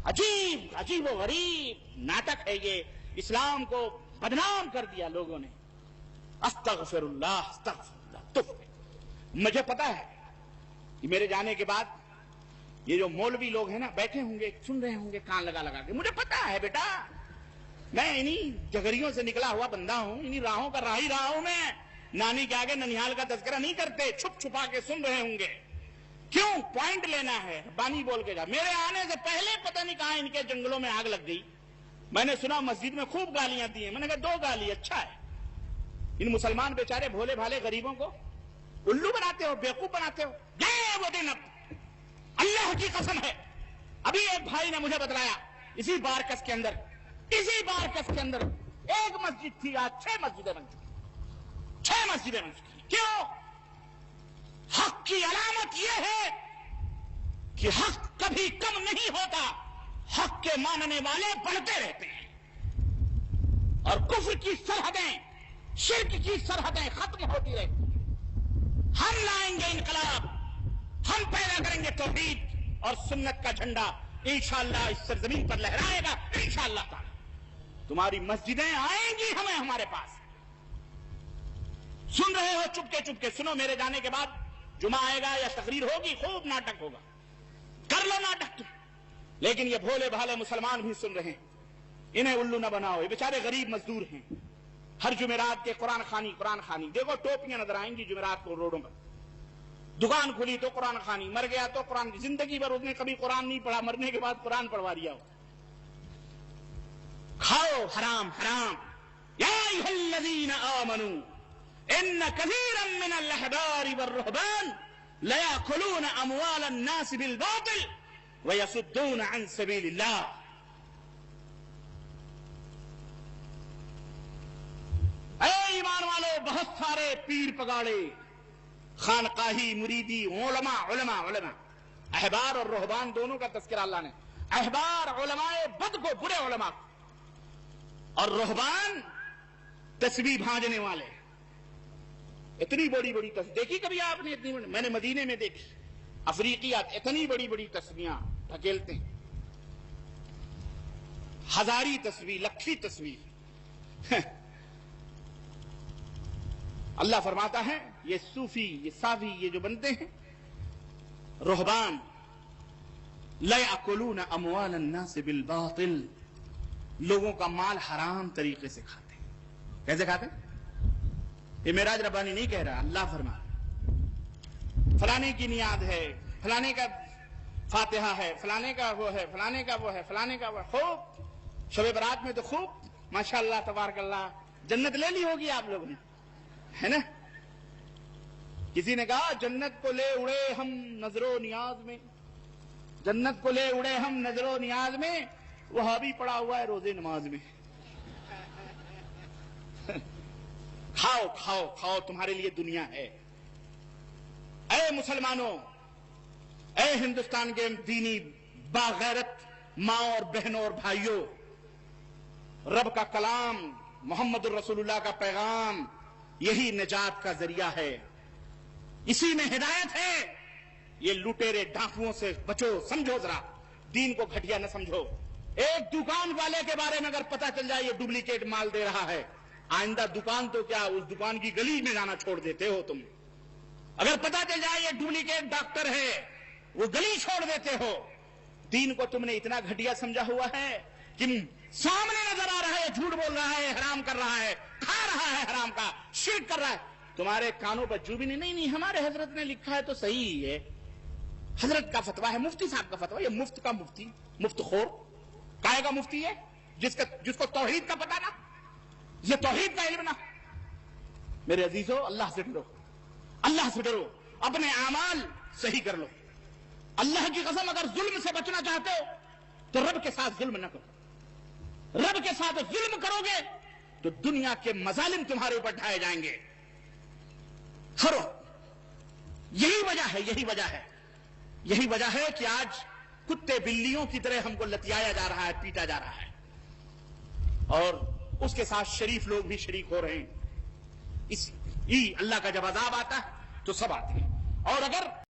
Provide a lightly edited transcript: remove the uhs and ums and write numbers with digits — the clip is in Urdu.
عجیب عجیب و غریب ناٹک ہے یہ، اسلام کو بدنام کر دیا لوگوں نے۔ استغفر اللہ۔ تو مجھے پتا ہے کہ میرے جانے کے بعد یہ جو مولوی لوگ ہیں نا بیٹھے ہوں گے، سن رہے ہوں گے کان لگا لگا کے۔ مجھے پتا ہے بیٹا، میں انہی جگریوں سے نکلا ہوا بندہ ہوں، انہی راہوں کا راہی رہا ہوں میں۔ نانی کے آگے ننیال کا تذکرہ نہیں کرتے، چھپ چھپا کے سن رہے ہوں گے۔ کیوں؟ پوائنٹ لینا ہے، ربانی بول کے جا۔ میرے آنے سے پہلے پتہ نہیں کہاں ان کے جنگلوں میں آگ لگ گئی۔ میں نے سنا مسجد میں خوب گالیاں دی ہیں، میں نے کہا 2 گالی اچھا ہے۔ ان مسلمان بیچارے بھولے بھالے غریبوں کو الو بناتے ہو، بیوقوف بناتے ہو۔ گئے وہ دن، اب اللہ کی قسم ہے، ابھی ایک بھائی نے مجھے بتلایا اسی بارکس کے اندر ایک مسجد تھی، آج 6 مسجدیں بن چکی، 6 مسجدیں بن چکی۔ کیوں؟ حق کی علامت یہ ہے کہ حق کبھی کم نہیں ہوتا، حق کے ماننے والے بڑھتے رہتے ہیں، اور کفر کی سرحدیں، شرک کی سرحدیں ختم ہوتی رہتی ہیں۔ ہم لائیں گے انقلاب، ہم پیدا کریں گے توحید اور سنت کا جھنڈا، انشاءاللہ اس سرزمین پر لہرائے گا انشاءاللہ تعالی۔ تمہاری مسجدیں آئیں گی ہمارے پاس۔ سن رہے ہو چپکے چپکے سنو، میرے جانے کے بعد جمعہ آئے گا یا تقریر ہوگی، خوب ناٹک ہوگا، کر لو ناٹک، لیکن یہ بھولے بھالے مسلمان بھی سن رہے ہیں، انہیں الو نہ بناؤ، یہ بیچارے غریب مزدور ہیں۔ ہر جمعرات کے قرآن خانی، دیکھو ٹوپیاں نظر آئیں گی جمعرات کو روڈوں پر، دکان کھلی تو قرآن خانی، مر گیا تو قرآن، زندگی بھر اس نے کبھی قرآن نہیں پڑھا، مرنے کے بعد قرآن پڑھوا دیا ہو۔ کھاؤ حرام حرام۔ یا ایھا الذین آمنوا ان کثیرا من الاحبار والرہبان لیأکلون اموال الناس بالباطل ویصدون عن سبیل اللہ۔ اے ایمان والو، بہت سارے پیر پگاڑے، خانقاہی، مریدی، علماء، احبار اور رہبان دونوں کا تذکرہ اللہ نے۔ احبار علماء بد کو، برے علماء کو، اور رہبان تسبیح بھانجنے والے۔ اتنی بڑی بڑی تسبیح دیکھی کبھی آپ نے؟ اتنی بڑی میں نے مدینے میں دیکھی، افریقیات اتنی بڑی بڑی تسبیحاں ڈھکیلتے ہیں، ہزاری تسبیح، لکھی تسبیح۔ اللہ فرماتا ہے یہ صوفی، یہ صافی، یہ جو بنتے ہیں رہبان، لَيَأْكُلُونَ أَمْوَالَ النَّاسِ بِالْبَاطِلِ، لوگوں کا مال حرام طریقے سے کھاتے ہیں۔ کیسے کھاتے ہیں؟ یہ معراج ربانی نہیں کہہ رہا، اللہ فرما رہا۔ فلانے کی نیاد ہے، فلانے کا فاتحہ ہے، فلانے کا وہ ہے، فلانے کا وہ ہے، فلانے کا وہ ہے۔ خوب شب برات میں تو خوب ماشاءاللہ تبارک اللہ جنت لے لی ہوگی آپ لوگوں نے، ہے نا؟ کسی نے کہا جنت کو لے اڑے ہم نظر و نیاز میں، جنت کو لے اڑے ہم نظر و نیاز میں، وہابی پڑا ہوا ہے روزے نماز میں۔ کھاؤ کھاؤ کھاؤ، تمہارے لیے دنیا ہے۔ اے مسلمانوں، اے ہندوستان کے دینی باغیرت ماں اور بہنوں اور بھائیوں، رب کا کلام، محمد الرسول اللہ کا پیغام، یہی نجات کا ذریعہ ہے، اسی میں ہدایت ہے۔ یہ لٹیرے ڈاکوؤں سے بچو، سمجھو ذرا، دین کو گھٹیا نہ سمجھو۔ ایک دکان والے کے بارے میں اگر پتہ چل جائے یہ ڈپلیکیٹ مال دے رہا ہے، آئندہ دکان تو کیا اس دکان کی گلی میں جانا چھوڑ دیتے ہو تم۔ اگر پتہ چل جائے یہ ڈپلیکیٹ ڈاکٹر ہے، وہ گلی چھوڑ دیتے ہو۔ دین کو تم نے اتنا گھٹیا سمجھا ہوا ہے کہ سامنے نظر آ رہا ہے جھوٹ بول رہا ہے، حرام کر رہا ہے، کھا رہا ہے حرام کا، شرک کر رہا ہے، تمہارے کانوں پر جو بھی نہیں ہمارے حضرت نے لکھا ہے تو صحیح ہے، حضرت کا فتویٰ ہے، مفتی صاحب کا فتویٰ۔ یہ مفت کا مفتی، مفت خور کائے کا مفتی ہے جس کو توحید کا پتہ نہ، یہ توحید کا علم نہ۔ میرے عزیزو، اللہ سے ڈرو، اللہ سے ڈرو، اپنے اعمال صحیح کر لو۔ اللہ کی قسم، اگر ظلم سے بچنا چاہتے ہو تو رب کے ساتھ ظلم نہ کرو۔ رب کے ساتھ ظلم کرو گے تو دنیا کے مظالم تمہارے اوپر ڈھائے جائیں گے۔ کرو، یہی وجہ ہے کہ آج کتے بلیوں کی طرح ہم کو لتیایا جا رہا ہے، پیٹا جا رہا ہے، اور اس کے ساتھ شریف لوگ بھی شریک ہو رہے ہیں۔ اللہ کا جب عذاب آتا ہے تو سب آتے ہیں، اور اگر